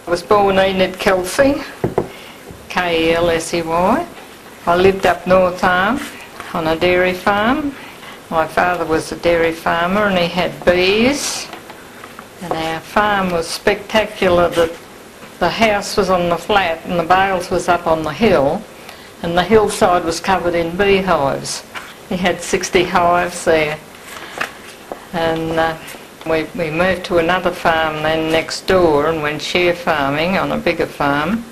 I was born Enid Kelsey, K-E-L-S-E-Y. I lived up North Arm on a dairy farm. My father was a dairy farmer and he had bees. And our farm was spectacular that the house was on the flat and the bales was up on the hill, and the hillside was covered in beehives. He had 60 hives there. And we moved to another farm then next door and went share farming on a bigger farm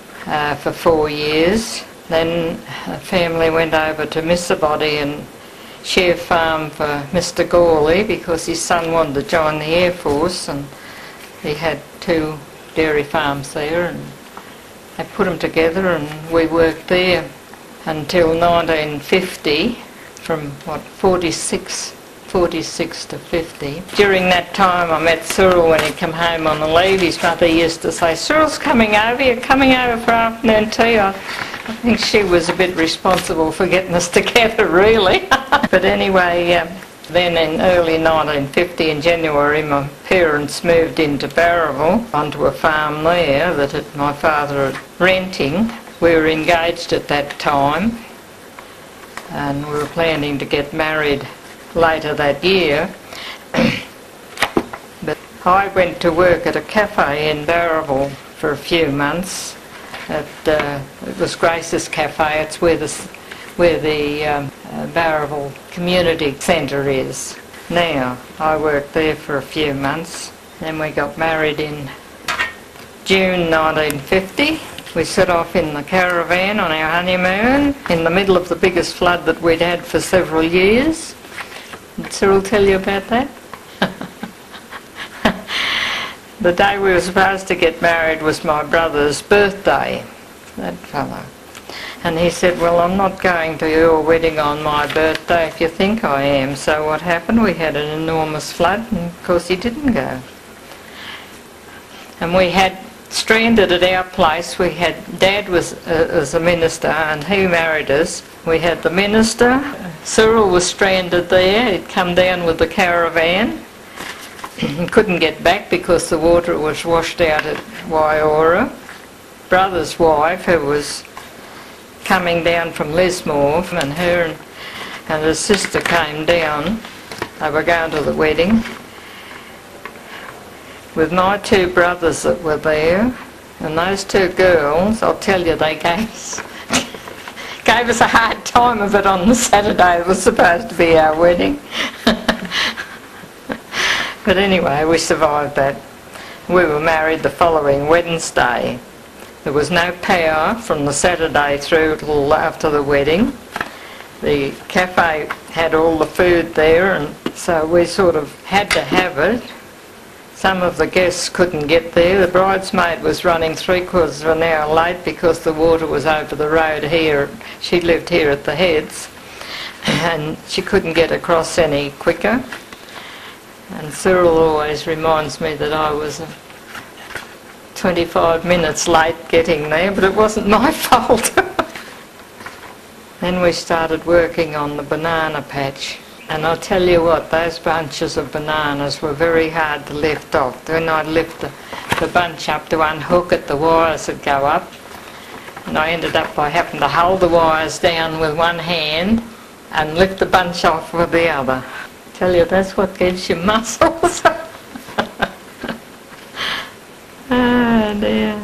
for 4 years. Then a family went over to Missabody and share farm for Mr. Gorely because his son wanted to join the Air Force, and he had 2 dairy farms there, and they put them together and we worked there until 1950, from 46 to 50. During that time I met Cyril when he came home on a leave. His mother used to say, "Cyril's coming over, you're coming over for afternoon tea." I think she was a bit responsible for getting us together, really. But anyway, then in early 1950, in January, my parents moved into Barraville, onto a farm there that my father was renting. We were engaged at that time and we were planning to get married later that year. But I went to work at a cafe in Barraville for a few months. It was Grace's Cafe. It's where the Barraville Community Centre is now. I worked there for a few months. Then we got married in June 1950. We set off in the caravan on our honeymoon in the middle of the biggest flood that we'd had for several years. Did Cyril tell you about that? The day we were supposed to get married was my brother's birthday, that fellow. And he said, "Well, I'm not going to your wedding on my birthday if you think I am." So what happened? We had an enormous flood, and of course he didn't go. And we had stranded at our place. We had, Dad was a minister and he married us. We had the minister. Cyril was stranded there. He'd come down with the caravan. He couldn't get back because the water was washed out at Waiora. Brother's wife, who was coming down from Lismore, and her and her sister came down. They were going to the wedding with my 2 brothers that were there, and those 2 girls, I'll tell you, they gave us a hard time of it on the Saturday. It was supposed to be our wedding. But anyway, we survived that. We were married the following Wednesday. There was no power from the Saturday through till after the wedding. The cafe had all the food there, and so we sort of had to have it. Some of the guests couldn't get there. The bridesmaid was running 3/4 of an hour late because the water was over the road here. She lived here at the Heads, and she couldn't get across any quicker. And Cyril always reminds me that I was 25 minutes late getting there, but it wasn't my fault. Then we started working on the banana patch. And I'll tell you what, those bunches of bananas were very hard to lift off. When I'd lift the bunch up to unhook it, the wires would go up. And I ended up by having to hold the wires down with one hand and lift the bunch off with the other. Tell you, that's what gives you muscles. Oh dear.